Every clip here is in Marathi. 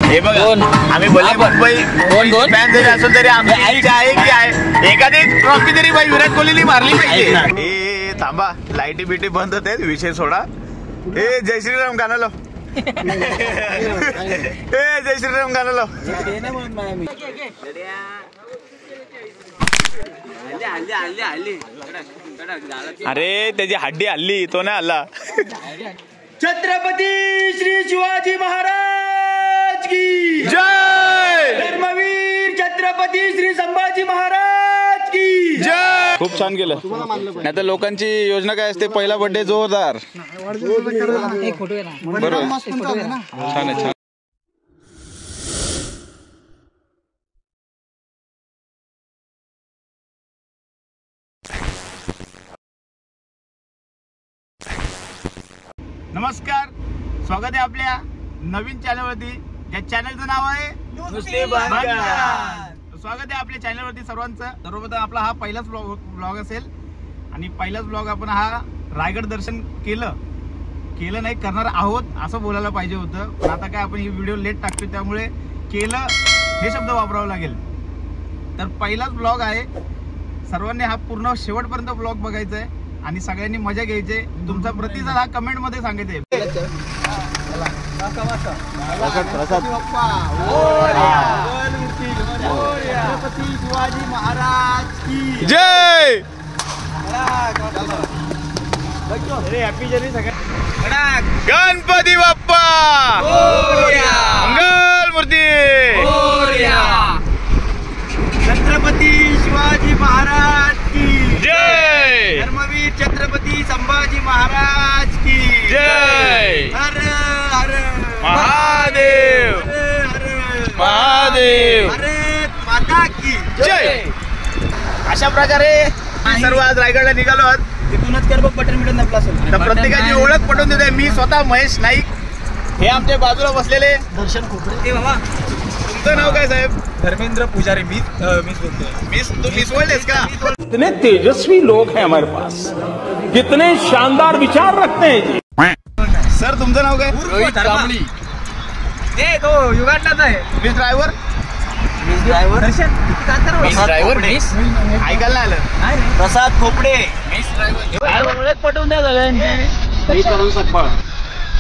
हे बघा आम्ही भले मुंबई फॅन जरी असो तरी आमची इच्छा आहे की आहे एखादी ट्रॉफी तरी बाई विराट कोहलीने मारली पाहिजे. ए थांबा, लाईटी बिटी बंद होते, विषय सोडा. ए जय श्रीराम गाणं लाव. ए जय श्रीराम गाणं लाव. अरे त्याची हड्डी हल्ली, तो नाही हल्ला. छत्रपती श्री शिवाजी महाराज की जय. धर्मवीर छत्रपती श्री संभाजी महाराज की जय. खूप छान केलं. नाही तर लोकांची योजना काय असते, पहिला बर्थडे जोरदार. बरोबर, छान आहे. नमस्कार, स्वागत आहे आपल्या नवीन चॅनलवरती. या चॅनलचं नाव आहे नुसते भानगड. स्वागत आहे आपल्या चॅनलवरती सर्वांचं. सर्वप्रथम आपला हा पहिलाच ब्लॉग असेल आणि पहिलाच ब्लॉग आपण हा रायगड दर्शन केलं नाही, करणार आहोत असं बोलायला पाहिजे होतं. पण आता काय आपण ही व्हिडिओ लेट टाकतो, त्यामुळे केलं हे शब्द वापरावा लागेल. तर पहिलाच ब्लॉग आहे, सर्वांनी हा पूर्ण शेवटपर्यंत ब्लॉग बघायचा आहे आणि सगळ्यांनी मजा घ्यायची. तुमचा प्रतिसाद हा कमेंट मध्ये सांगायचा आहे. शिवाजी महाराज की जय. हॅपी जर्नी सगळ्या. गणपती बाप्पा मंगल मूर्ती. छत्रपती शिवाजी महाराज की जय. धर्मवीर छत्रपती संभाजी महाराज की जय. हर हर महादेव. महादेव. माता की जय. अशा प्रकारे सर्व आज रायगडला निघालो आहोत. तिथूनच कर बघ बटन मिळून आपला तर प्रत्येकाची ओळख पटवून देते. मी स्वतः महेश नाईक, हे आमच्या बाजूला बसलेले दर्शन खोपडे. बाबा तुमचं नाव काय साहेब? धर्मेंद्र पुजारी. मीच बोलतोय. तू मिसवळलेस का? कितने तेजस्वी लोग हैं हमारे पास, कितने शानदार विचार रखते हैं जी. सर तुमचं नाव काय? रोहित कांबळी. ए तो युगांडाचा आहे. Miss driver. दर्शन ड्रायव्हर ऐकायला नाही आलं. प्रसाद खोपडे. ओळख पटवून द्या सगळ्यांची.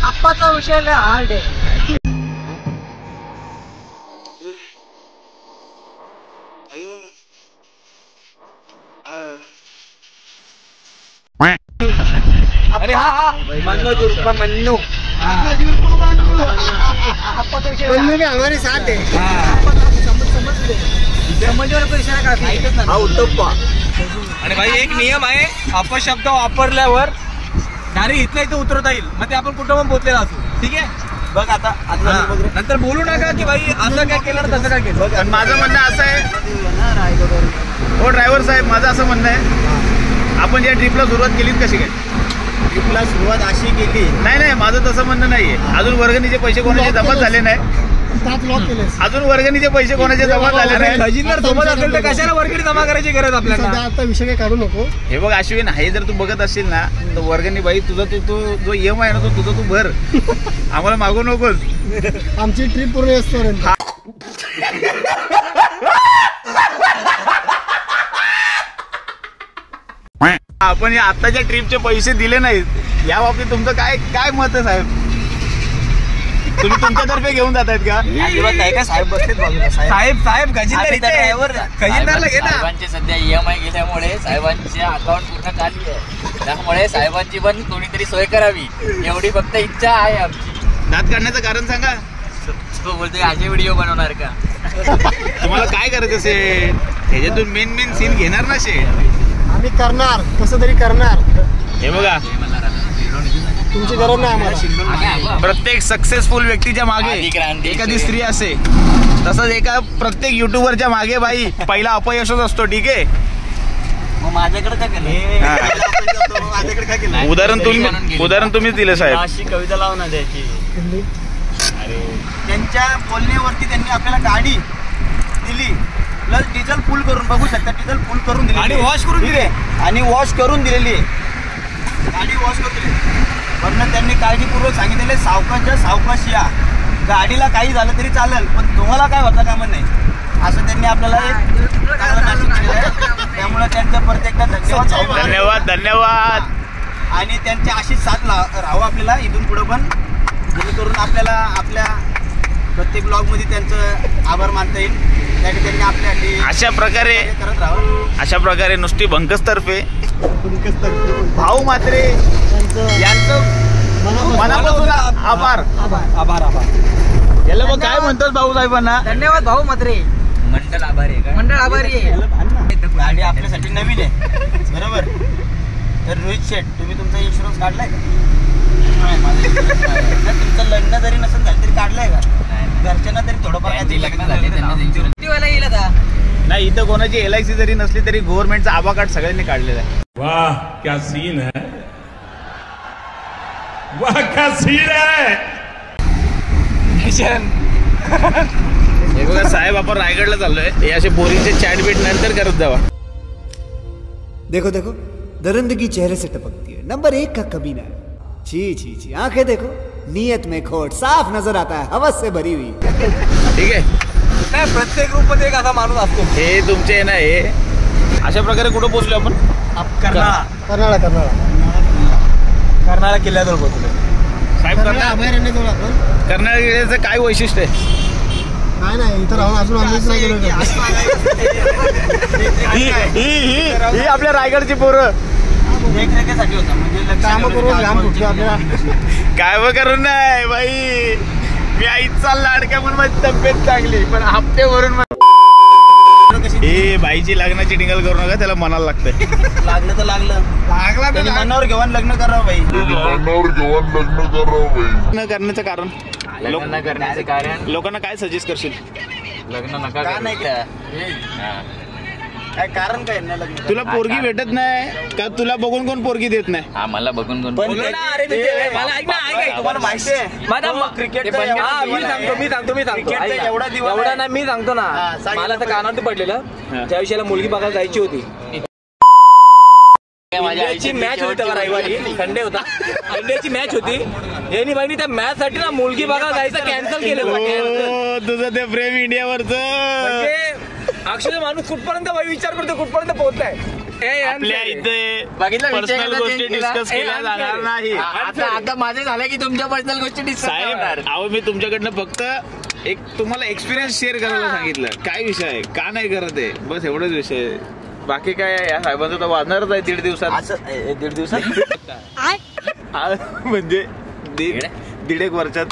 आप्पाचा विषय हार्ड आहे. अरे हा मनोज उर्फ मन्नू. हमारे साथ है. हा उत्तप्पा. आणि भाई एक नियम आहे, अपशब्द वापरल्यावर डायरेक्ट इथल्या इथं उतरवता येईल. मग ते आपण कुठं पण पोचलेला असू. ठीक आहे बघ. आता नंतर बोलू नका की भाई असं काय केलं तसं काय केलं. पण माझं म्हणणं असं आहे, हो ड्रायव्हर साहेब, माझं असं म्हणणं आहे, आपण ज्या ट्रिपला सुरुवात केली कशी काय? ट्रिपला सुरुवात अशी केली नाही, माझं तसं म्हणणं नाहीये. अजून वर्गणीचे पैसे कोणाचे जमा झाले नाही. अजून वर्गणीचे पैसे कोणाचे जमा झाले नाही. खजिनदार सोबत असेल तर कशाला वर्गणी जमा करायची गरज आपल्याला. आता विषय काय काढू नको. हे बघ अश्विन, हे जर तू बघत असशील ना तर वर्गणी बाई तुझा तू जो EM आहे ना तो तुझा तू भर, आम्हाला मागू नकोस. आमची ट्रिप पूर्ण असतो. आपण या आताच्या ट्रिपचे पैसे दिले नाहीत, या बाबतीत तुमचं काय मत आहे साहेब? तुम्ही तुमच्यातर्फे घेऊन जात आहेत का? काय साहेब बसलेत बाजूला. साहेब खजिनदारला घे ना. साहेबांचे सध्या EMI गेल्यामुळे साहेबांच्या अकाउंट पूर्ण खाली आहे, त्यामुळे साहेबांची पण कोणीतरी सोय करावी एवढी फक्त इच्छा आहे आमची. दात काढण्याचं कारण सांगा. तो बोलतोय असे व्हिडिओ बनवणार का? तुम्हाला काय करायचं असेल ह्याच्यातून मेन सीन घेणार ना शे. आम्ही करणार, कसं तरी करणार. हे बघा, तुमची गरज नाही आम्हाला. प्रत्येक सक्सेसफुल व्यक्तीच्या मागे एखादी स्त्री असते, तसंच एका प्रत्येक युट्यूबरच्या मागे बाई पहिला अपयशच असतो. ठीक आहे, मग माझ्याकडे काय केलं? उदाहरण तुम्हीच दिलं साहेब. अशी कविता लावून द्यायची. त्यांच्या बोलण्यावरती त्यांनी आपल्याला गाडी दिली प्लस डिझेल फुल करून, बघू शकता डिझेल फुल करून दिली आणि वॉश करून दिली आहे. गाडी वॉश करून दिली. वरनं त्यांनी काळजीपूर्वक सांगितलेले सावकाश या. गाडीला काही झालं तरी चालेल, पण तुम्हाला काय होता कामा नाही असं त्यांनी आपल्याला एक चांगलं message दिलंय. त्यामुळे त्यांचं प्रत्येकदा धन्यवाद. धन्यवाद धन्यवाद. आणि त्यांची अशीच साथ राहावं आपल्याला इथून पुढे पण, जेणेकरून आपल्याला आपल्या प्रत्येक ब्लॉगमध्ये त्यांचं आभार मानता येईल. त्यासाठी त्यांनी आपल्यासाठी अशा प्रकारे नुसती भंकसतर्फे भाऊ म्हात्रे यांचं मनापासून आभार. याला मग काय म्हणतात भाऊ साहेबांना? धन्यवाद भाऊ म्हात्रे. मंडळ आभारी आहे का? मंडळ आभारी आहे. गाडी आपल्यासाठी नवीन आहे बरोबर. तर रोहित शेठ, तुम्ही तुमचा इन्शुरन्स काढलाय का? तुमचं लग्न जरी नसेल झालं तरी काढलंय का? घरच्यांना तरी थोडंफार लग्न झाले त्यांना इन्शुरन्स नाही, इथं कोणाची LIC जरी नसली तरी गव्हर्नमेंटचा आभा कार्ड सगळ्यांनी काढलेला आहे. वाह क्या सीन है, वाह क्या सीन है. हे बघा साहेब, आपण रायगडला चाललोय. हे असे बोरिंगचे चॅट बीट नंतर करत जावा. देखो देखो, दरिंदगी चेहरे से टपकती है. नंबर 1 का कमीना है. छी छी छी, आंखें देखो, नीयत में खोट साफ नजर आता है, हवस से भरी हुई. ठीक आहे, काय प्रत्येक ग्रुप मध्ये एक असा माणूस असतो. हे तुमचे ना हे अशा प्रकारे कुठं पोहोचलो आपण? कर्नाळा किल्ल्याजवळ पोहोचलो. साहेब कर्नाळ किल्ल्याचं काय वैशिष्ट्य आहे? काय नाही, इथं राहून अजून ही आपल्या रायगडची पोरं देखरेखीसाठी होता, म्हणजे काम करून घाम फुटतो आपल्याला. काय व करून नाही बाई, मी आईचा लाडका म्हणून माझी तब्येत चांगली, पण हप्त्यावरून हे बाईची लग्नाची टिंगल करू नका, त्याला मनाला लागतंय. लागलं तर लागलं मनावर घेऊन लग्न करावं बाई. लग्न करण्याचं कारण, लग्न करण्याचे कारण लोकांना काय सजेस्ट करशील? लग्न नका का करू. नाही का? काय कारण काय ना लग्न? तुला पोरगी भेटत नाही का? तुला बघून कोण पोरगी देत नाही? हा, मला बघून कोण पण बोललं? तुम्हाला माहिती आहे मी सांगतो ना, मला तर कानात पडलेलं. त्या विषयाला मुलगी बघायला जायची होती. इंडियाची मॅच होती तेव्हा, रविवारी संडे होता. इंडियाची मॅच होती. यांनी बाईनी त्या मॅच साठी ना मुलगी बघायला जायचं कॅन्सल केलेलं. ओ, तुझं ते प्रेम इंडियावरच अक्षरशः माणूस कुठपर्यंत विचार करतो, कुठपर्यंत पोहोचलाय. आपल्या इथे बघितलं पर्सनल विषय गोष्टी केला? डिस्कस केल्या जाणार नाही. आता माझे झालं की तुमच्या पर्सनल गोष्टी डिस्कस होणार. साहेब, अहो मी तुमच्याकडनं फक्त एक तुम्हाला एक्सपिरियन्स शेअर करायला सांगितलं. काय विषय आहे, का नाही करत आहे, बस एवढंच विषय आहे. बाकी काय या साहेबांचं तर वाजणारच आहे 1.5 दिवसात. असं 1.5 दिवसात म्हणजे 1.5 वर्षात.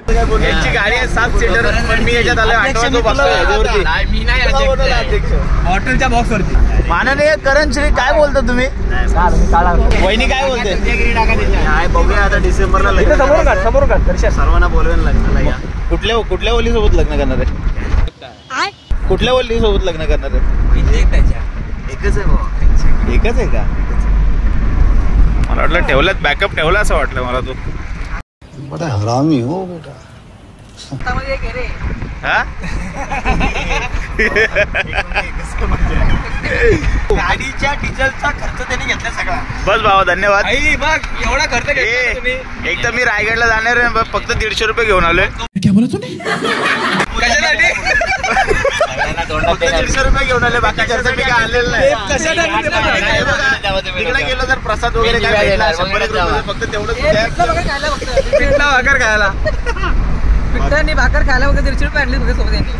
यांची गाडी आहे 7 सीटर, पण मी याच्यात आलो 8वा तो बसतोय याच्यावरती. नाही, मी नाही अध्यक्ष. हॉटेलच्या बॉक्स वरती. माननीय करण श्री, काय बोलता तुम्ही? वहिनी काय बोलते? काय बघूया आता डिसेंबरला लग्न. समोर काढ. सर्वांना बोलवेन लग्नाला या. कुठल्या ओली सोबत लग्न करणार आहे? कुठल्या ओली सोबत लग्न करणार आहे? एकच आहे भाऊ. एकच आहे का? मला वाटलं ठेवलात, बॅकअप ठेवला असं वाटलं मला. तू बड़ा हरामी हो बेटा. हा? गाडीच्या डिझेलचा खर्च त्यांनी घेतला सगळा. बस भावा, धन्यवाद. आई बघ, एवढा खर्च केला तुम्ही. एक तर मी रायगडला जाणार आहे, फक्त 150 रुपये घेऊन आलोय. कशासाठी? सगळ्यांना तोंडात फक्त 150 रुपये घेऊन आले, बाकी खर्च मी काय आलेलं नाही. कशासाठी? नाही बघा, तिकडे गेलो तर प्रसाद वगैरे काय भेटला, 100 रुपये फक्त तेवढंच द्या. पिठला भाकर खायला. पिठ्ठानी भाकर खायला वगैरे 150 रुपये आणले सोबत यांनी.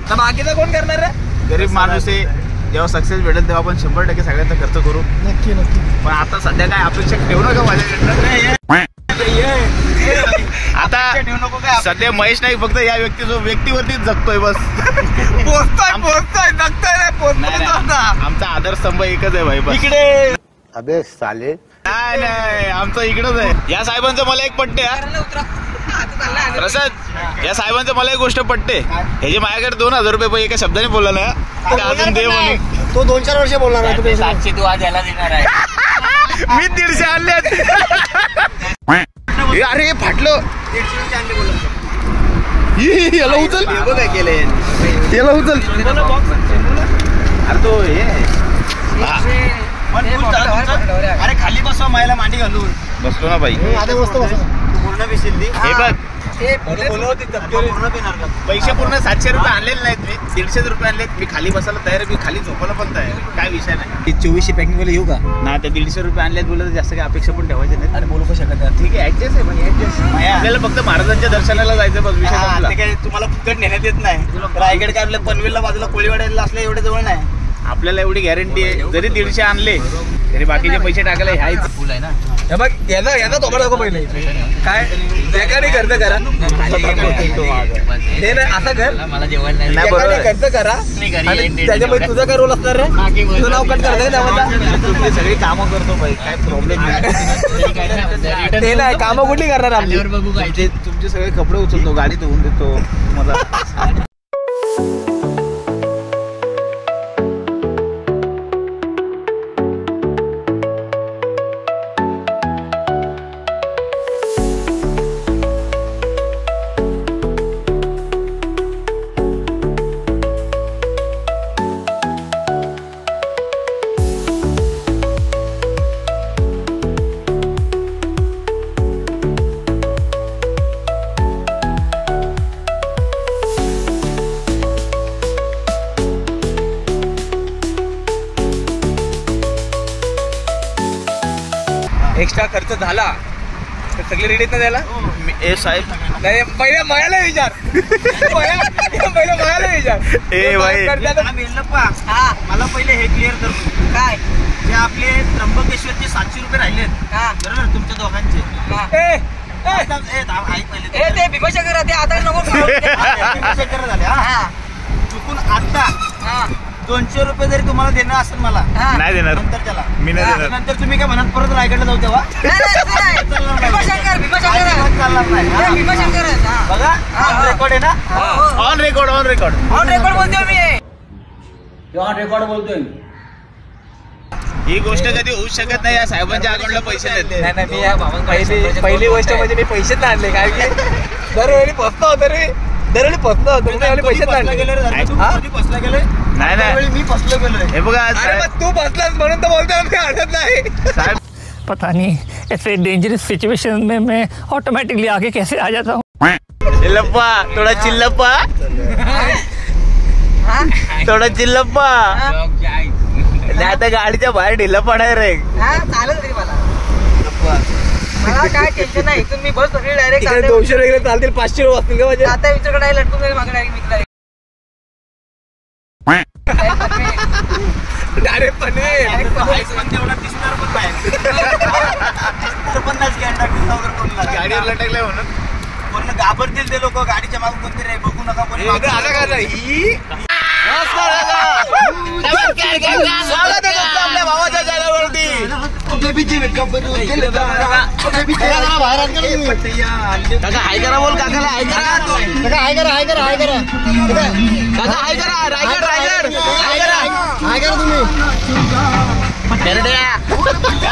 तर बाकीचं कोण करणार रे? गरीब माणूस आहे, जेव्हा सक्सेस भेटेल तेव्हा आपण 100% सगळ्यांचा खर्च करू. नक्की नक्की. पण आता सध्या काय अपेक्षा ठेवू नका माझ्याकडनं. आता ठेवू नको काय. सध्या महेश नाईक फक्त या व्यक्तीवरतीच जगतोय बस. पोचतोय नाही, आमचा आधारस्तंभ एकच आहे भाई, बस. इकडे अबे साले. नाही, आमचं इकडंच आहे. या साहेबांचं मला एक पट्टे प्रसाद, या साहेबांचं मला एक गोष्ट पट्टे. हे जे माझ्याकडे 2000 रुपये एका शब्दाने बोलला ना, तर अजून दे म्हणे. तो 2-4 वर्ष बोलणार आहे. ते 700 तू आज याला देणार आहे. मी 150 आणले. अरे हे फाटलं. याला उचल, काय केलंय याला उचल. अरे तो हे अरे खाली बसवा, मायला मांडी घालून बसलो ना बाई. आता मस्त बसा. पूर्ण विसरली. हे बघ, पैसे पूर्ण 700 रुपये आणलेले नाहीत मी, 150 रुपये आणलेत. मी खाली बसायला तयार, मी खाली झोपायला पण तयार, काय विषय नाही. 2400 पॅकिंग वाले येऊ का ना ते 150 रुपये आणलेत बोलत जास्त काही अपेक्षा पण ठेवायचे नाही. अरे बोलू पण शकत नाही. ठीक आहे, ऍडजस्ट आहे म्हणजे ऍडजस्ट. आपल्याला फक्त महाराजांच्या दर्शनाला जायचं बस, विषय संपला. ते काय तुम्हाला फुकट नेण्यात येत नाही. रायगड काय आपल्या पनवेलला बाजूला कोळीवाड्याला असल्या एवढ्या जवळ नाही. आपल्याला एवढी गॅरंटी आहे, जरी 150 आणले तरी बाकीचे पैसे टाकायला ह्याच फुल आहे ना. हे बघ याचा तोबडा नको पहिले काय एकाने खर्च करा हे नाही असं कर मला जेवायला नाही. एकाने खर्च करा आणि त्याच्यामध्ये तुझा काय रोल असणार रे तुझं नाव कट करता त्यामध्ये तुमची सगळी कामं करतो भाई, काय प्रॉब्लेम नाही. ते नाही कामं कुठली करणार आम्ही आल्यावर बघू काय ते. तुमचे सगळे कपडे उचलतो, गाडी धुवून देतो मला. एक्स्ट्रा खर्च झाला तर सगळे रेडी आहेत ना द्यायला ए साहेब, नाही पहिले मयाला विचार पहिले मयाला विचार ए भाई. मला पहिले हे क्लिअर करतो काय जे आपले त्र्यंबकेश्वरचे 700 रुपये राहिलेत बरोबर तुमच्या दोघांचे ते भीमाशंकर ते आता नको भीमाशंकर झाले चुकून आता 200 रुपये जरी तुम्हाला देणं असेल मला नाही देणार नंतर त्याला मी नाही देणार. नंतर तुम्ही काय म्हणत परत रायगडला जाऊ तेव्हा चालणार नाही बघा रेकॉर्ड आहे ना ऑन रेकॉर्ड बोलतोय मी रेकॉर्ड बोलतोय ही गोष्ट कधी होऊ शकत नाही. या साहेबांच्या अकाउंटला पैसे देते. नाही मी पहिली गोष्ट म्हणजे मी पैसेच नाही आणले काय की दरवेळी फसतो होतो रे दरवेळी फसतो होतो मी पैसेच आणले फसला गेले नाही नाही मी फसलो गेलोय हे बघा अरे साहेब, मग तू फसलास म्हणून तर बोलतोय मी आणत नाही साहेब पता नहीं ऐसे डेंजरस सिचुएशन में मैं ऑटोमेटिकली आगे कैसे आ जाता हूँ. चिल्लप्पा थोडा चिल्लप्पा थोडा चिल्लप्पा नाही आता गाडीच्या बाहेर ढिला पडाय रे. चालेल तरी मला काय टेन्शन नाही इथून मी बस पकडली डायरेक्ट 200 वगैरे चालतील 500 वाजतील का माझे आता विचारकडे लटकून जाईल मागे डायरेक्ट डायरेक्ट पनीर गाडीवर लटकलंय म्हणून पूर्ण घाबरतील ते लोक गाडीच्या मागे कोणतरी रे बघू नका कोणी मागं. स्वागत आहे तुमचं आपल्या भावाच्या चॅनलवरती. काका हाय करा बोल, काकाला हाय करा. काका हाय करा काका हाय करा. रायगड हाय करा तुम्ही. तेरड्या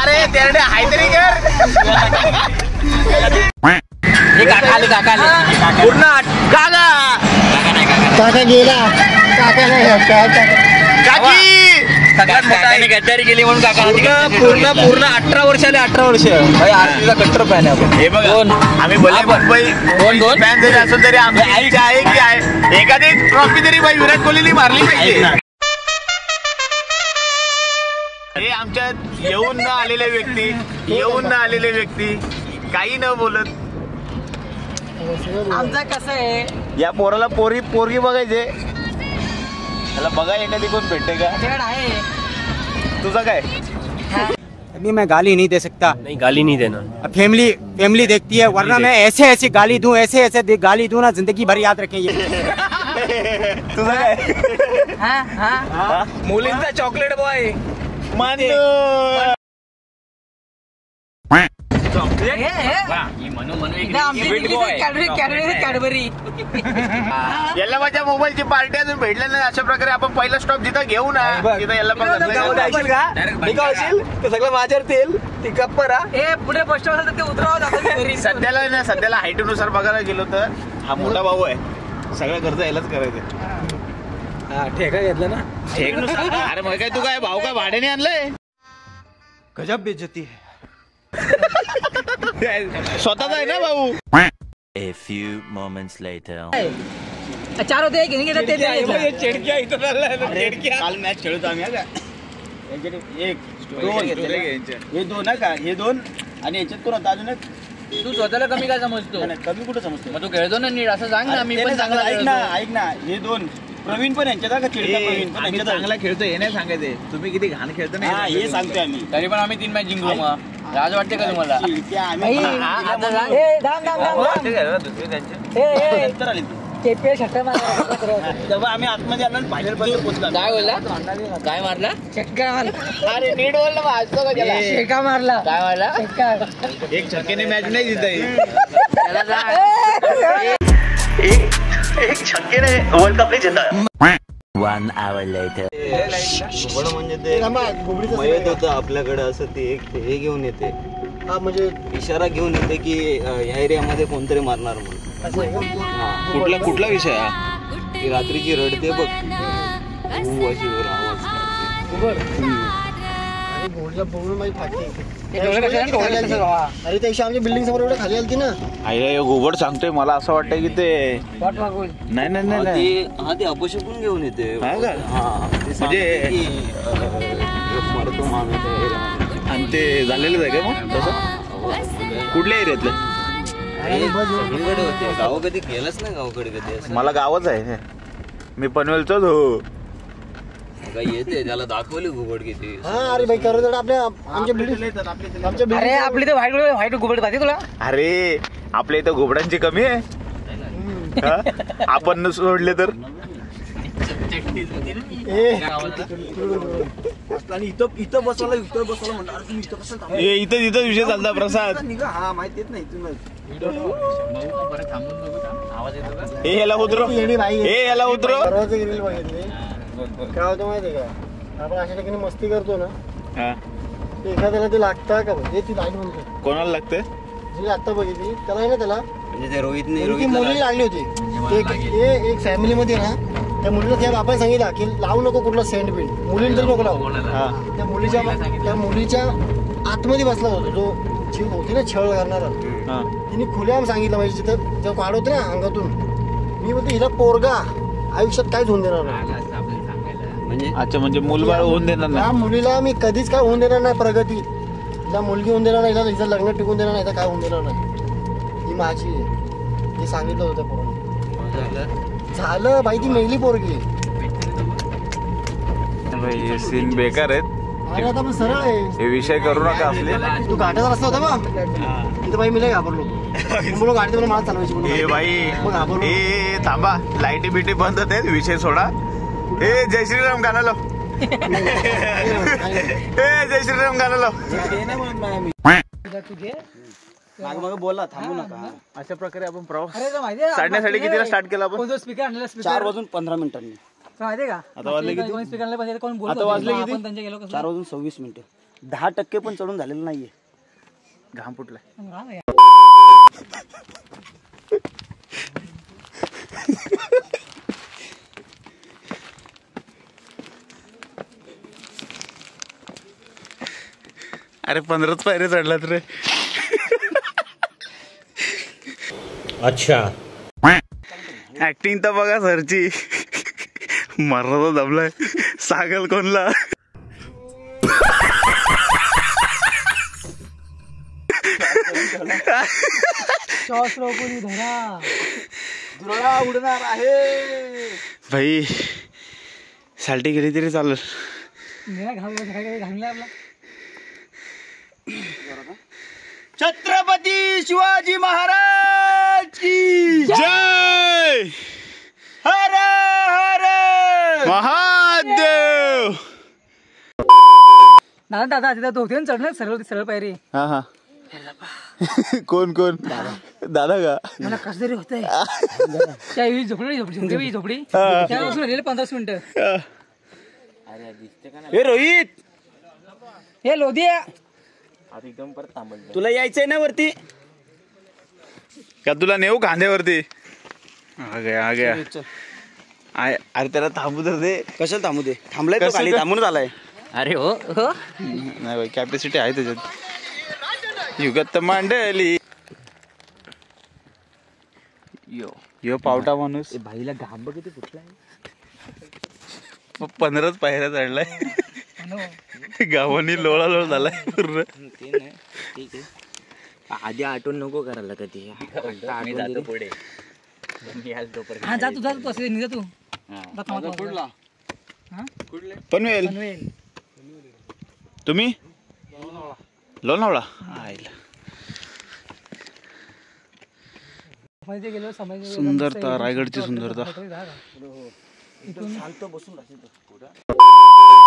अरे तेरड्या हाय तरी कर. काका आले पूर्ण काका गेला काकी काकाने गद्दारी केली म्हणून काका पूर्ण 18 वर्ष आले 18 वर्ष भाई आरसीचा कट्टर फॅन आहे आपण. हे बघा आम्ही भले मुंबई फॅन जरी असेल तरी आमची इच्छा आहे की आहे एखादी ट्रॉफी तरी बाई विराट कोहलीने मारली पाहिजे. हे आमच्यात येऊन न आलेले व्यक्ती काही न बोलत. आमचं कसं आहे या पोराला पोरगी बघायचे त्याला बघा एखादी कोण भेटते का. माझ्याकडे आहे तुझा काय अभी मैं गाली नहीं दे सकता. नहीं गाली नहीं देना. फैमिली देखती है वरना मैं ऐसे गाली दूं गाली दूं ना जिंदगी भर याद रखें ये. तुझा काय मुलींचा चॉकलेट बॉय कॅडबरी याला माझ्या मोबाईलची पार्टी अजून भेटल्या नाही. अशा प्रकारे आपण पहिला स्टॉप जिथं घेऊ ना तिथं याला पण सगळं माझ्यावर तेल ती कप्पर पुढे बस स्टॉप ते उतरावं सध्याला हाईटनुसार बघायला गेलो तर हा मोठा भाऊ आहे. सगळं खर्च यालाच करायचं. ठेका घेतला ना अरे मग काय तू काय भाऊ काय भाड्याने आणलंय. गजब बेइज्जती है. स्वतःचा आहे ना भाऊ. A few moments later. 4 होते की नाही ते चिडक्या इथं काल मॅच खेळतो आम्ही हा का एक दोन हे दोन आहे का हे दोन आणि याच्यात कोण होता अजून तू स्वतःला कमी काय समजतो? कमी कुठं समजतो मग तू खेळतो ना नीट असं सांग ना. मी पण चांगला ऐक ना हे दोन प्रवीण पण यांच्यात का चिडका प्रवीण पण यांच्यात चांगला खेळतो हे नाही सांगायचे. तुम्ही किती घाण खेळतो हा हे सांगतोय आम्ही. तरी पण आम्ही 3 मॅच जिंकलो. मग लाज वाटते का तुम्हाला? तेव्हा आम्ही आतमध्ये आलो फायनल पर्यंत पोहोचलो. काय बोलला? काय मारला? चक्का मारला. अरे नीट बोलला मग हसतो का त्याला? शेका मारला. काय मारला? एक छक्क्याने मॅच नाही जिंकता येईल. त्याला जा. एक छक्के ने वर्ल्ड कप नहीं जीता. 1 hour later. म्हणजे ते मयत होतं आपल्याकडे असं ते एक हे घेऊन येते हा म्हणजे इशारा घेऊन येते की ह्या एरियामध्ये कोणतरी मारणार म्हणून. कुठला विषय हा? ती रात्रीची रडते बघ खूप अशी आवाज अरे त्याशी आमच्या बिल्डिंग समोर एवढं खाली आलती ना. आईला घुबड सांगतोय मला असं वाटतंय की ते नाही हा ते अपशकून घेऊन येते हा का? म्हणजे मरतो माणूस आणि ते झालेलंच आहे का मग तसं? कुठल्या एरियातलं? सगळीकडे होते. गाव कधी गेलंच ना गावाकडे कधी मला गावच आहे. मी पनवेलचोच हो. काही येते त्याला दाखवली घुबड किती. अरे भाई करत आपल्या आमच्या बिल्डिंग अरे आपली तर व्हाईट घुबड पाहिजे तुला. अरे आपल्या इथं घुबडांची कमी आहे हा? आपण सोडले तर इथं बसवला म्हणलं इथं विषय चालता प्रसाद. हा माहितीच नाही हे याला उतरो याला उतरो. काय होतं माहितीये का आपण अशा ठिकाणी मस्ती करतो ना हा एखाद्याला ते लागतं का हे ती लाईन म्हणतो कोणाला लागतंय? जी आता बघितली त्याला आहे ना त्याला म्हणजे ते रोहितने ती मुली लागली होती. एक फॅमिलीमध्ये ना त्या मुलीला त्या बापाने सांगितलं की लावू नको कुठला सेंट बिंड मुलीला तरी नको लावू. त्या मुलीच्या आतमध्ये बसला होता जो जीव होती ना छळ करणारा तिने खुलेआम सांगितलं पाहिजे तिथं जेव्हा काढवते ना अंगातून मी बोलतो हिला पोरगा आयुष्यात काहीच होऊन देणार नाही. अच्छा म्हणजे मुलबाळ होऊन देणार त्या मुलीला मी कधीच काय होऊन देणार नाही. प्रगती हिला मुलगी होऊन देणार नाही हिचं लग्न टिकून देणार नाही काय होऊन देणार नाही. ही माझी आहे हे सांगितलं होतं पोरांनी. झालं बाई ती मेली पोरगी. सीन बेकार आहेत. अरे आता पण सरळ आहे हे विषय करू नका असले. तू घाटाचा रस्ता होता बा तिथं बाई मी लय घाबरलो. मुलं गाडी मला चालवायची हे बाई ए थांबा लाईटी बिटी बंद होते विषय सोडा. ए जय श्रीराम गाणं लाव. ए जय श्रीराम गाणं लाव. माग बोला थांबू नका. अशा प्रकारे आपण प्रवास चढण्यासाठी कितीला स्टार्ट केला आपण? स्पीकर आणलेला 4:15 माहितीये का आता वाजले किती? स्पीकर आणले पाहिजे कोण बोलतो आता वाजले किती? आपण त्यांच्या गेलो कसं 4:26 10% पण चढून झालेलं नाहीये. घाम फुटलाय. अरे 15च पायऱ्या चढलात रे. अच्छा ऍक्टिंग तर बघा सरची. मरणाचा दबलाय. सागल कोणला उडणार आहे भाई. साल्टी गेली तरी चालेल. छत्रपती शिवाजी महाराज की जय. हर हर महादेव. दादा तिथं तो होते चढणार सरळ पायरी. हा हा कोण दादा का मला कसं तरी होतंय. त्यावेळी झोपडी त्यापासून 15 मिनिटं. हे रोहित हे लोदिया तुला यायचंय ना वरती का तुला नेऊ खांद्यावरती? आ गया अरे त्याला थांबू तर दे. कशाला थांबू दे? थांबलाय तो खाली थांबून झालाय. अरे हो नाही भाई कॅपॅसिटी आहे त्याच्यात. युगत मांडली यो पावटा माणूस भाईला घांब किती फुटलाय 15च पायऱ्या चढलाय गावानी लोळा लोळ झालाय पूर्ण. ठीक आहे आधी आठवण नको करायला कधी मी जातो पुढे हा जा तू असं निघा तू पनवेल. तुम्ही लोणावळा आयला. सुंदरता रायगडची सुंदरता.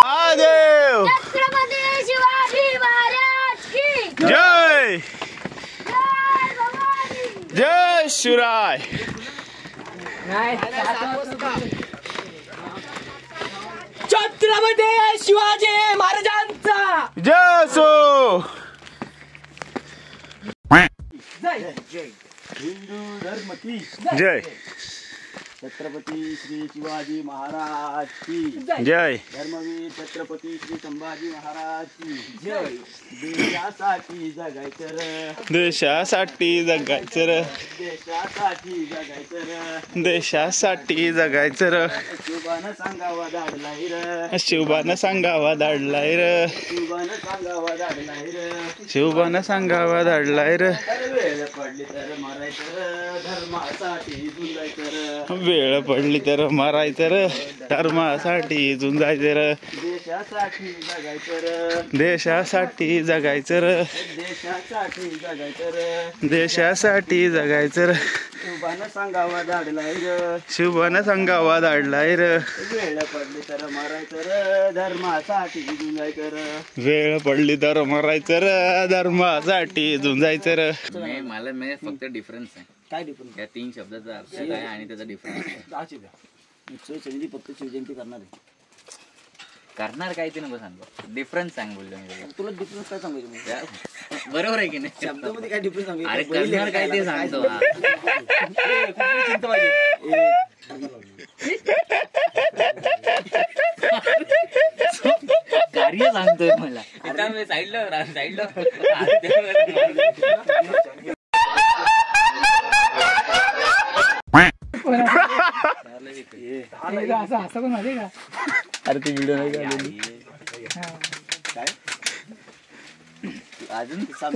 महादेव छत्रपती शिवाजी महाराज की जय जय शिवराय. छत्रपती शिवाजी महाराजांचा जय सो. हिंदू धर्म की जय छत्रपती श्री शिवाजी महाराज की जय धर्मवीर छत्रपती श्री संभाजी महाराज की जय. देशासाठी जगायचं र, देशासाठी जगायचं र, देशासाठी जगायचं र, देशासाठी जगायचं र, शिवबानं सांगावा धाडलाय र, शिवबानं सांगावा धाडलाय र, शिवबानं सांगावा धाडलाय र, शिवबानं सांगावा धाडलाय र, वेळ पडली तर मरायचं र, धर्मासाठी झुंजायचं र, वेळ पडली तर मारायचं र, धर्मासाठी झुंजायचं र, देशासाठी जगायचं र, देशासाठी जगायचं र, देशासाठी जगायचं र, देशासाठी जगायचं र, शिवबानं सांगावा धाडलाय र, शिवबानं सांगावा धाडलाय र, वेळ पडली तर मरायचं र, धर्मासाठी झुंजायचं र. वेळ पडली तर मारायचं र, धर्मासाठी झुंजायचं र. मला फक्त डिफरन्स आहे काय डिफरन्स या 3 शब्दाचा अर्थ काय आणि त्याचा डिफरन्स संधी फक्त शिवजयंती करणार आहे. करणार काय ते नको सांगू डिफरन्स सांग बोललो मी तुला डिफरन्स काय सांगायचं मग? बरोबर आहे की नाही शब्दामध्ये काय डिफरन्स सांगायचं? अरे करणार काय ते सांगतो हा. कुठली चिंता पाहिजे? कार्य सांगतोय मला आता मी साईडला अरे ती व्हिडिओ नाही काढली. अजून तुझा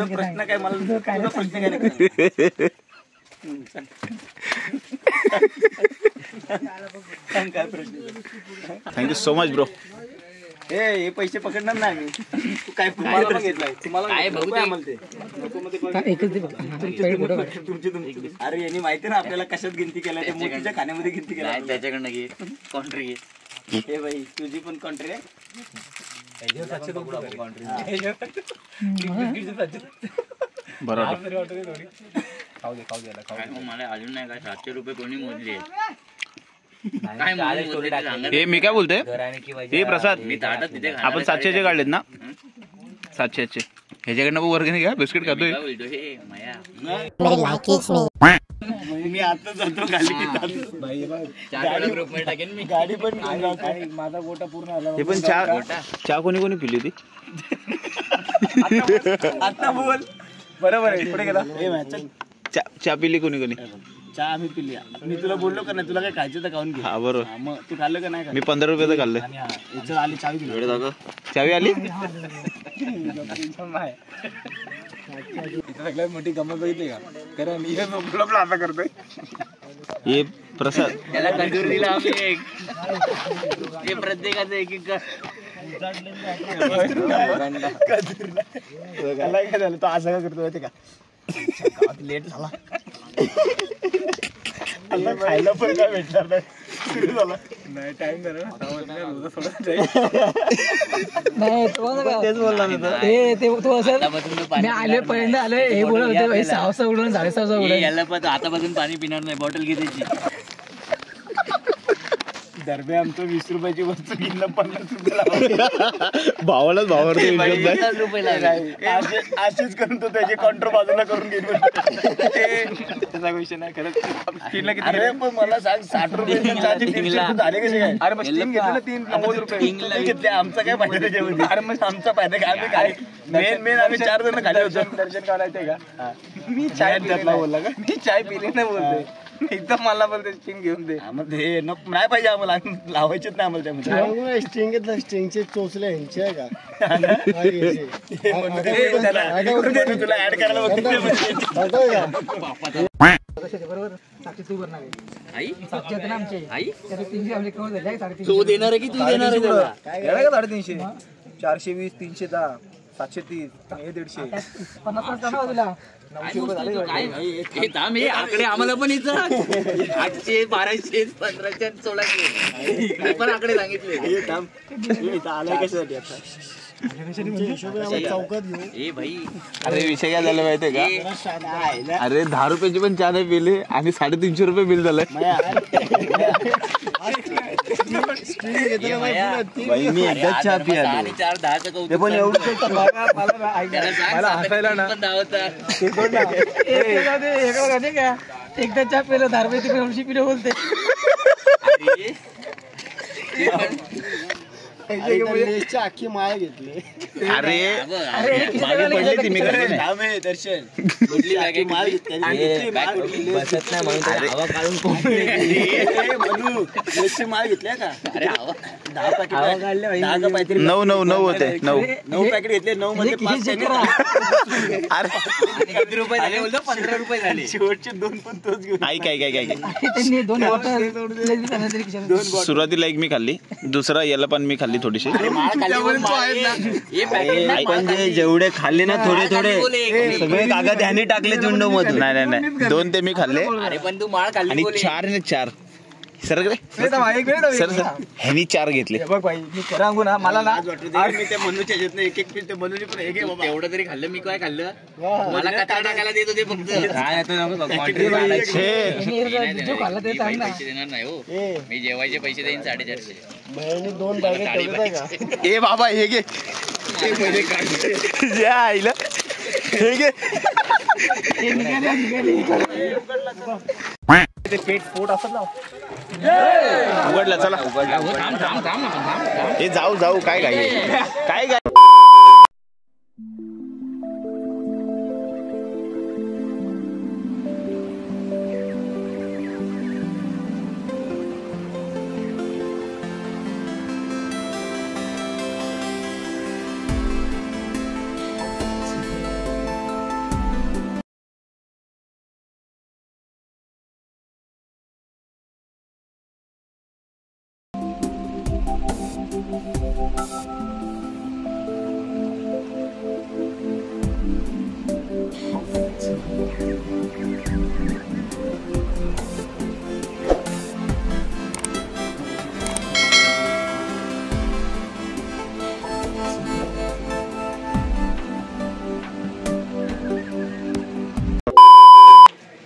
प्रश्न काय मला तुझा प्रश्न काय नाही. सांग काय प्रश्न. Thank you so much bro. हे पैसे पकडणार नाही मी. तू काय तुम्हाला घेतलाय तुम्हाला काय बघू काय म्हणते तुमची. अरे यांनी माहिती ना आपल्याला कशात गिनती केल्या ते मोठीच्या खाण्यामध्ये गिनती केल्या. त्याच्याकडनं घे कॉन्ट्री घे. हे बाई तुझी पण कॉन्ट्री आहे. बरोबर. मला अजून नाही काय 700 रुपये कोणी मोजले काय मोजले हे मी काय बोलतोय हे प्रसाद मी ताटात तिथे आपण 700चे काढलेत ना 700चे ह्याच्याकडनं वर्गणी घ्या बिस्किट खातोय. बोलतो हे माया मी आता जातो गाडी ग्रुप मध्ये टाकेन मी गाडी पण माझा गोटा पूर्ण आला. हे पण चहा कोणी कोणी पिली होती आता बोल बरोबर आहे. पुढे गेला चहा पिली कोणी कोणी चहा आम्ही पिली. मी तुला बोललो का नाही तुला काय खायचं तर खाऊन घे. हा बरोबर. मग तू खाल्लं का नाही? मी 15 रुपयाचं खाल्लं. आली चावी दिली. चावी आली. सगळ्यात मोठी गमत बघितली का? कारण मी आता करतोय. हे प्रसाद त्याला कंजूर दिला आम्ही एक हे प्रत्येकाचं एक एक काय झालं तो असं काय करतो माहिती का? लेट झाला आता खायला पण काय भेटणार नाही. सुरू झाला नाही टाइम झाला तेच बोलला मी आले पर्यंत आले हे बोलत होते 6 उडून 6:30 उडून याला पण आतापासून पाणी पिणार नाही बॉटल घे त्याची दरम्यान आमचं 20 रुपयाची वस्तू घेणं 50 रुपयाला भावालाच भावावर असेच करून तो त्याचे काउंटर बाजूला करून घेऊन त्याचा विषय नाही खरंच. अरे पण मला सांग 60 रुपये झाले कसे काय? अरे मग स्टिंग घेतलं ना 390 रुपये घेतले. आमचा काय फायदा त्याच्यामध्ये? अरे मग आमचा फायदा काय? आम्ही काय मेन आम्ही 4 जण खाली होतो. दर्शन करायचंय का? मी चाय बोलला का? मी चाय पिली नाही बोलते एकदम मला बोलते स्टिंग घेऊन दे. मग हे नाही पाहिजे आम्हाला, लावायचेच नाही आम्हाला त्यामध्ये. स्ट्रिंग घेतलं, स्ट्रिंगचे चोचले ह्यांचे आहे का? तुला ऍड करायला तू देणार आहे की तू देणार आहे त्याला? 350, 420, 310, 730 हे 150. आकडे आम्हाला पण येतं. 800, 1200, 1500, 1600 मी पण आकडे सांगितले. आलाय कशासाठी आता? चौकात घेऊ. ए भाई, अरे विषय काय झाला माहितीये का? अरे 10 रुपयाची पण चहा नाही पिले आणि 350 रुपये बिल झालंय. मी एकदा चहा पियालो, 4, 10चं कौतुक ते पण एवढं मला हसायला ना. एकदा चहा पिलं 10 रुपये 80 पिलो बोलते. अख्खी माळ घेतली. अरे मागे पडली ती, मी दर्शन माळ घेतल्या का? 9 होते. 9 पॅकेट घेतले. 9 मध्ये 5 किती रुपये झाले बोलतो? 15 रुपये झाले. शेवटचे 2 पण तोच घेऊन. काय सुरुवातीला एक मी खाल्ली, दुसरा याला पण मी खाल्ली थोडीशी. जेवढे खाल्ले ना थोडे सगळे कागद ह्याने टाकले विंडो मधून. नाही 2 ते मी खाल्ले अरे पण तू माळ खाल्ली आणि बोले. 4 सर ह्यानी 4 घेतले. बघ भाई, मी खरं सांगू ना, मला ना मी त्या मनूच्या ह्याच्यातनं एक पीस ते मनूने पण हे घे बाबा. एवढं तरी खाल्लं. मी काय खाल्लं? मला कचरा टाकायला देत होते फक्त. पैसे देणार नाही हो. मी जेवायचे पैसे देईन 450. 2 बॅगेत ठेवत आहे का? ए बाबा हे घे, आईला हे घे. ते पेट पोट असत ना. उघडला चला. हे जाऊ काय काय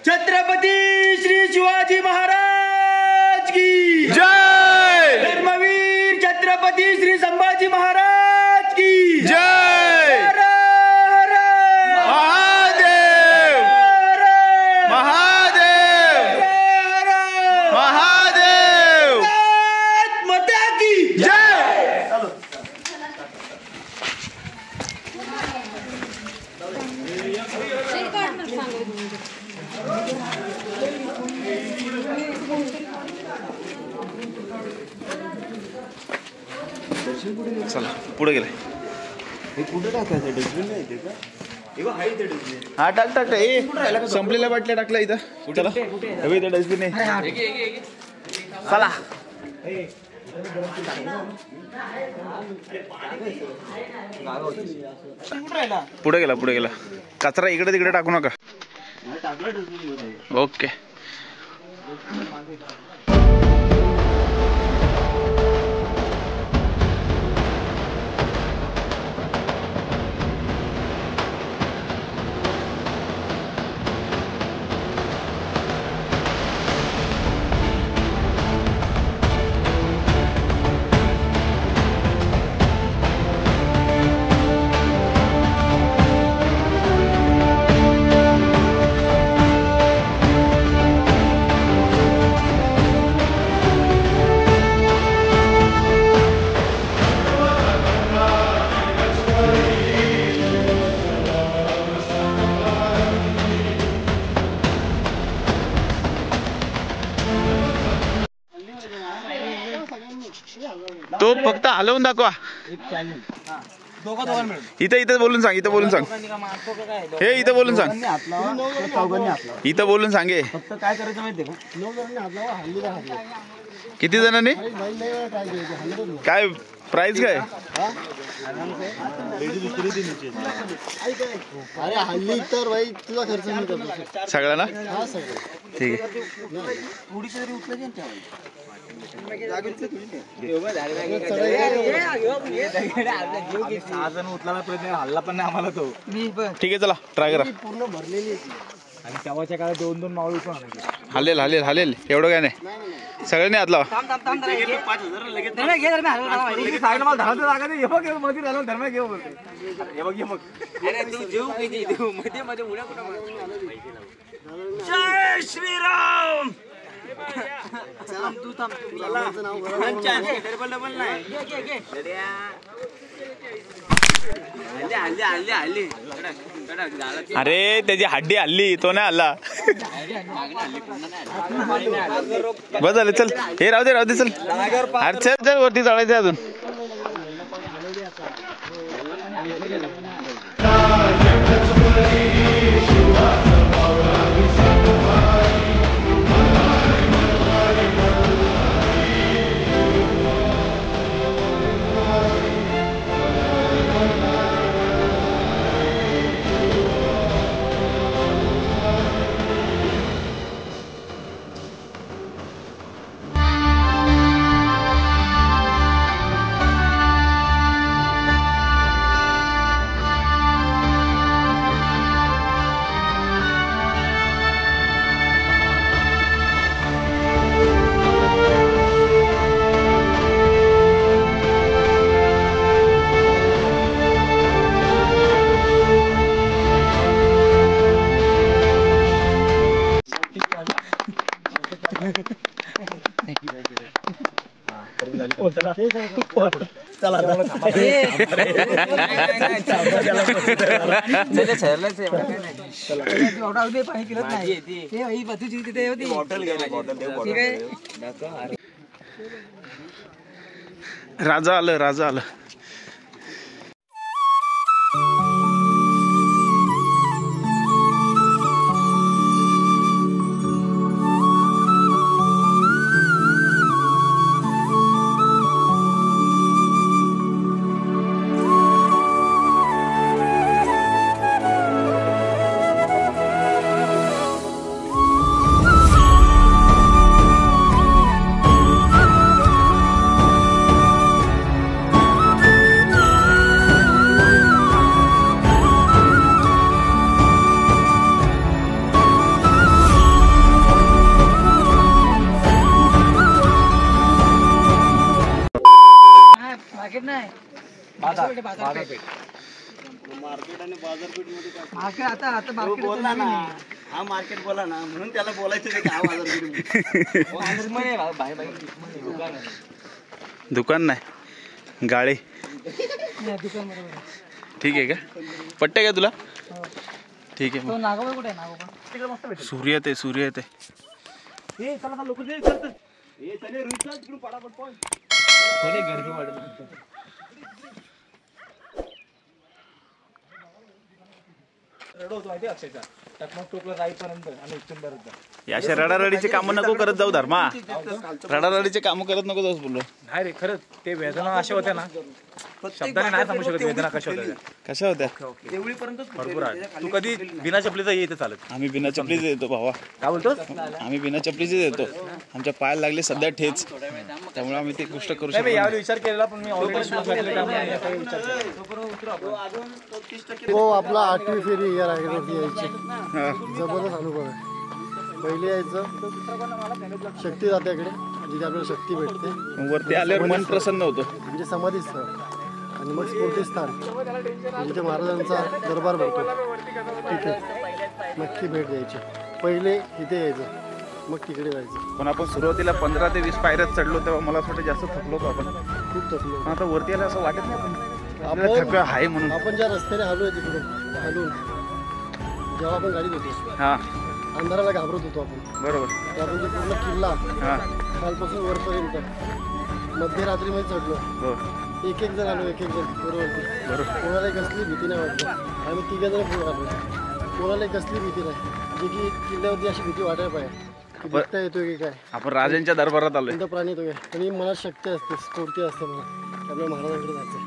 छत्रपती श्री शिवाजी महाराज की जय. धर्मवीर छत्रपती श्री संभाजी महाराज की जय. महादेव माता की जय. चला पुढे गेले. कुठे टाकायचं? डस्टबिन नाही का? हा टाक ए संपलेल्या बाटल्या टाकल्या इथं. चला इथं डस्टबिन आहे. चला पुढे गेला. कचरा इकडे तिकडे टाकू नका. ओके. तो फक्त हलवून दाखवा. इथं इथं बोलून सांग, इथं बोलून सांग. हे इथं बोलून सांग, इथं बोलून सांगे. फक्त काय करायचं माहितीये का? किती जणांनी काय प्राइस काय? अरे हल्ली तर भाई तुझा खर्च नाही करतो सगळ्यांना. हा सगळं ठीक आहे. थोडीशी तरी उचलायची ना उचलायला प्रयत्न हल्ला पण नाही आम्हाला तो. ठीक आहे चला ट्राय करा. पूर्ण भरलेली आणि तेव्हाच्या काळात 2-2 मावळी पण हलेल हलेल हलेल एवढं काय नाही. सगळ्यांनी हात लावा. जय श्रीराम. अरे त्याची हड्डी हल्ली, तो नाही हल्ला. बस झालं चल. हे राहू दे राहू दे चल. अरे चल चल वरती चढायचं अजून. राजा आलं राजा आलं. हा मार्केट बोला ना म्हणून त्याला बोलायचं दुकान नाही गाळे. ठीक आहे का? पट्टे का तुला? ठीक आहे. सूर्य ते सूर्य ते याशा रडारडीचे काम नको करत जाऊ धर्मा. रडारडीचे काम करत नको जाऊस बोललो. नाही रे खरंच ते वेदना अशा होत्या ना, शब्दाने नाही सांगू शकत वेदना कशा होत्या. कशा होत्या? भरपूर आहे. तू कधी बिना चपलीचा येते चालत? आम्ही बिना चपलीचे येतो भावा. काय बोलतो? आम्ही बिना चपलीचे येतो. आमच्या पायाला लागले सध्या ठेच, त्यामुळे आम्ही ते गोष्ट करू शकतो. यावेळी विचार केलेला पण मी तो आपला 8वी फेरी या रायगडवरती यायची. जबरदस्त अनुभव आहे. पहिले यायचं शक्ती जात्याकडे, जिथे आपल्याला शक्ती भेटते. वरती आल्यावर मन प्रसन्न होतं. म्हणजे समाधी स्थळ आणि मग स्फूर्ती स्थान जिथे महाराजांचा दरबार भरतो, तिथे नक्की भेट द्यायची. पहिले इथे यायचं, मग तिकडे जायचं. पण आपण सुरुवातीला 15 ते 20 पायऱ्यात चढलो तेव्हा मला असं वाटतं जास्त थकलो होतो आपण. खूप थकलो. आता वरती आलं असं वाटत नाही आपल्याला थकवा आहे म्हणून. आपण ज्या रस्त्याने हललोय तिकडून हलून जेव्हा आपण गाडीत होतो, हा अंधाराला घाबरत होतो आपण. बरोबर. आपण जो पूर्ण किल्ला हा खालपासून वरपर्यंत मध्यरात्रीमध्ये चढलो. एक जण आलो, एक जण बरोबर. कोणाला कसली भीती नाही वाटली. आम्ही 3 जण पुढे आलो. कोणाला कसली भीती नाही, जे की किल्ल्यावरती अशी भीती वाटायला पाहिजे. बघता येतोय की काय आपण राजांच्या दरबारात आलोय. कोणता प्राणी येतोय आणि मनात शक्ती असते, स्फूर्ती असते मला आपल्या महाराजांकडे जायचं.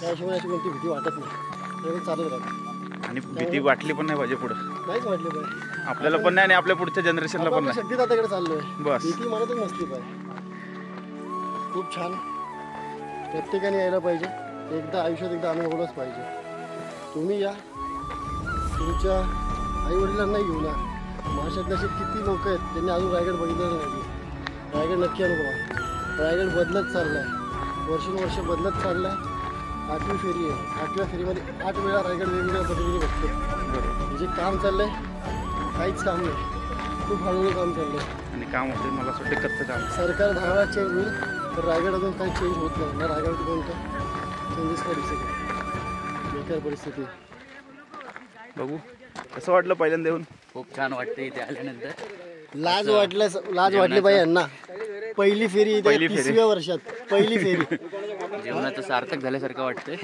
त्याशिवाय अशी कोणती भीती वाटत नाही. चालत राहते आणि भीती वाटली पण नाही पाहिजे पुढे. नाहीच वाटली पाहिजे आपल्याला पण नाही आणि आपल्या पुढच्या जनरेशनला पण नाही. शक्ती दादाकडे चाललोय बस. भीती मनातच नसली पाहिजे. खूप छान. प्रत्येकाने यायला पाहिजे. एकदा आयुष्यात एकदा अनुभवलंच पाहिजे. तुम्ही या, तुमच्या आई वडिलांना घेऊन या. महाराष्ट्रातले असे किती लोक आहेत त्यांनी अजून रायगड बघितलेलं नाही. रायगड नक्की अनुभवा. रायगड बदलत चाललाय, वर्षानुवर्ष बदलत चाललाय. 8वी फेरी आहे. 8व्या फेरीमध्ये 8 वेळा रायगड वेगवेगळ्या पद्धतीने बघतो. जे काम चाललंय काहीच काम नाही, खूप हळूहळू काम चाललंय आणि काम होते. मला वाटतं कच्चं काम. सरकार 10 वेळा चेंज होईल तर रायगड अजून काही चेंज होत नाही. ना रायगड कोणतं चेंजेस काय दिसत नाही. बेकार परिस्थिती. बघू कसं वाटलं पहिल्यांदा येऊन. खूप छान वाटतं इथे आल्यानंतर. लाज वाटली पाहिजे यांना. पहिली फेरी 30व्या वर्षात पहिली फेरी. जीवनाचं सार्थक झाल्यासारखं वाटतंय.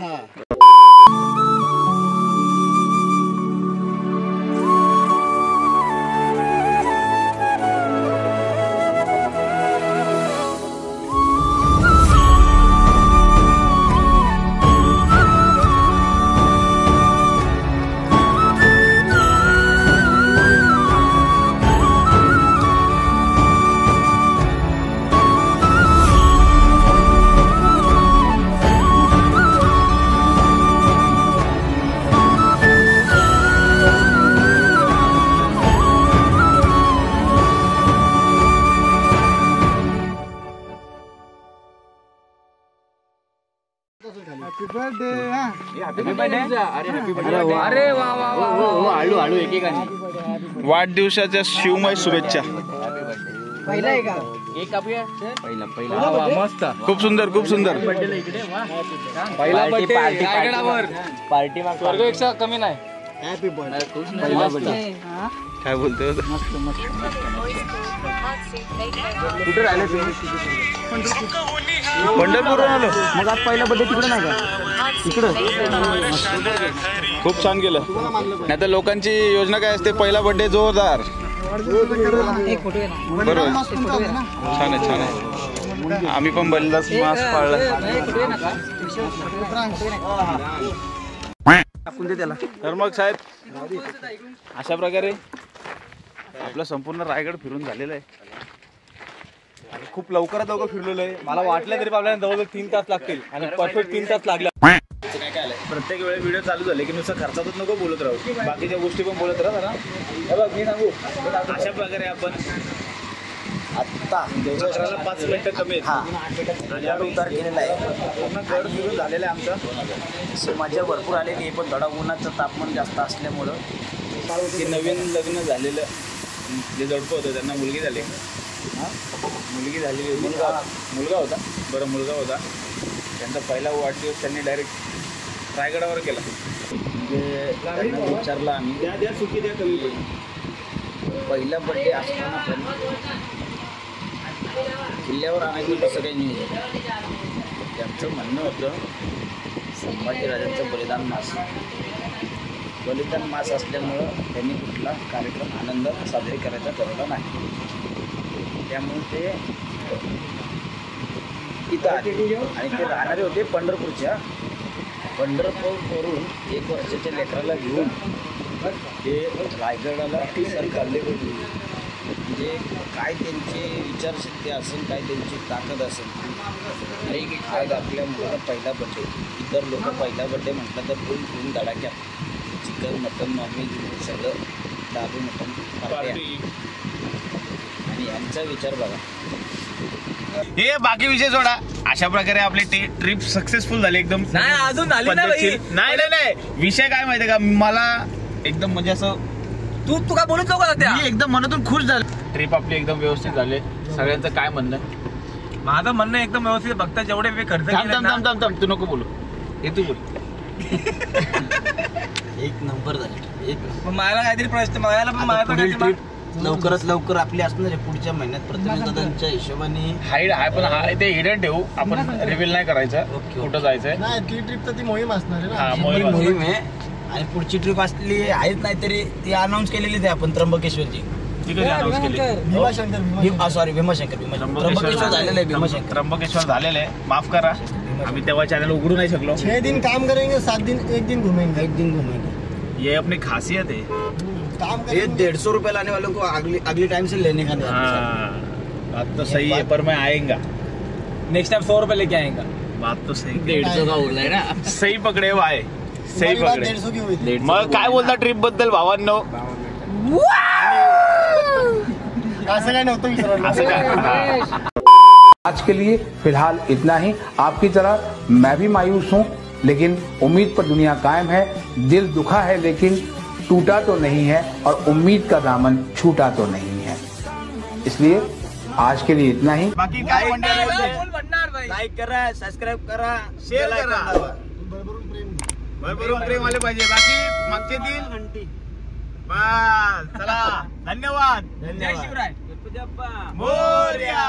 वाढदिवसाच्या शिवमय शुभेच्छा. मस्त. खूप सुंदर, खूप सुंदर. पहिला पार्टी स्वर्गपेक्षा कमी नाही. Happy birthday. काय बोलतोय. मस्त मस्त. कुठे राहिले तुम्ही. पंढरपूर आलो. मग आज पहिला बर्थडे तिकडे नाही का. इकडं खूप छान केलं. नाही तर लोकांची योजना काय असते, पहिला बर्थडे जोरदार. बरोबर. छान आहे, छान आहे. आम्ही पण बैलाच मास्क पाळला. तर मग साहेब अशा प्रकारे आपलं संपूर्ण रायगड फिरून झालेलं आहे आणि खूप लवकरात लवकर फिरलेलो आहे. मला वाटलं तरी आपल्याला जवळजवळ 3 तास लागतील आणि परफेक्ट 3 तास लागले. प्रत्येक वेळेस व्हिडिओ चालू झाले की नुसतं खर्चातच नको बोलत राहू, बाकीच्या गोष्टी पण बोलत राहा ना. बघ मी सांगू, अशा प्रकारे आपण आत्ता 5 मिनिटं कमी आहेत उतार केलेला आहे. पूर्ण घर फिरून झालेलं आहे आमचं. मजा भरपूर आलेली आहे, पण थोडा उन्हाचं तापमान जास्त असल्यामुळं की नवीन लग्न झालेलं जे जोडपं होतं त्यांना मुलगी झाली. मुलगी झालेली, मुलगा होता. बरं, मुलगा होता. त्यांचा पहिला वाढदिवस त्यांनी डायरेक्ट रायगडावर केला. म्हणजे त्यांना विचारलं आम्ही, द्या चुकी द्या कमी. पहिला बड्डे असताना पण किल्ल्यावर आणायचं कसं काही नाही. त्यांचं म्हणणं होतं संभाजीराजांचं बलिदान मास असल्यामुळं त्यांनी कुठला कार्यक्रम आनंद साजरी करायचा ठरवला नाही. त्यामुळे ते इथं आले आणि ते राहणारे होते पंढरपूरवरून 1 वर्षाच्या लेकराला घेऊन ते रायगडाला सर काढले होते. म्हणजे काय त्यांची विचारशक्ती असेल, काय त्यांची ताकद असेल. आणि आज आपल्या मुलाला पहिला बड्डे, इतर लोक पहिला बड्डे म्हटलं तर फुल धडाक्यात चिकन, मटन, नॉनव्हेज सगळं दाबू मटन पार्टी. आणि यांचा विचार बघा. हे बाकी विषय सोडा. अशा प्रकारे आपली ट्रिप सक्सेसफुल झाली एकदम. नाही अजून झाली नाही. विषय काय माहिती का, मला एकदम म्हणजे असं तू काय बोलत नव्हता त्या, मी एकदम मनातून खुश झालो. ट्रिप आपली एकदम व्यवस्थित झाली. सगळ्यांचं काय म्हणणं. माझं म्हणणं एकदम व्यवस्थित. बघता जेवढे मी खर्च थांब तू नको बोलू, हे तू बोल. एक नंबर झाली. मला काहीतरी प्रश्न, मला पण माझ्या लवकरच लवकर आपली असणार आहे पुढच्या महिन्यात प्रथमेश दादांच्या हिशोबाने. पण ते हिडन ठेवू आपण, रिव्हील नाही करायचं कुठं जायचंय. नाही ती ट्रिप तर ती मोहीम असणार आहे हा, ना. मोहीम आहे आणि पुढची ट्रिप असली आहेत नाही तरी ती अनाऊन्स केलेली आहे आपण त्र्यंबकेश्वरची. ती कधी अनाऊन्स केली? सॉरी भीमाशंकर त्र्यंबकेश्वर झालेलं आहे. भीमाशंकर त्र्यंबकेश्वर झालेलं आहे, माफ करा आम्ही तेव्हा चॅनल उघडू नाही शकलो. 6 दिन काम करेंगे 7 दिन 1 दिन घूमेंगे. ये अपनी खासियत है. काम ये करेंगे 150 रुपए लाने वालों को अगली टाइम से लेने का नहीं. हाँ, बात तो सही है पर मैं आएगा नेक्स्ट टाइम 100 रुपए लेके आएगा. बात तो सही. 150 का उरलाय ना. सही पकडे भाई, सही तुम्हारी बात पकडे. 150 की हुई थी. मग काय बोलता ट्रिप बद्दल भावांनो? असं काय नव्हतं विचारलं. असं काय? आज के लिए फिलहाल इतना ही। आपकी तरह मैं भी मायूस हूँ, लेकिन उम्मीद पर दुनिया कायम है। दिल दुखा है लेकिन टूटा तो नहीं है, और उम्मीद का दामन छूटा तो नहीं है। इसलिए आज के लिए इतना ही। बाकी काय म्हणणार? लाईक करा, सबस्क्राईब करा, शेअर करा. भरभरून प्रेम. भरभरून प्रेम आले पाहिजे. बाकी मागचे दिन बस. चला, धन्यवाद. जय शिवराय. मोरया.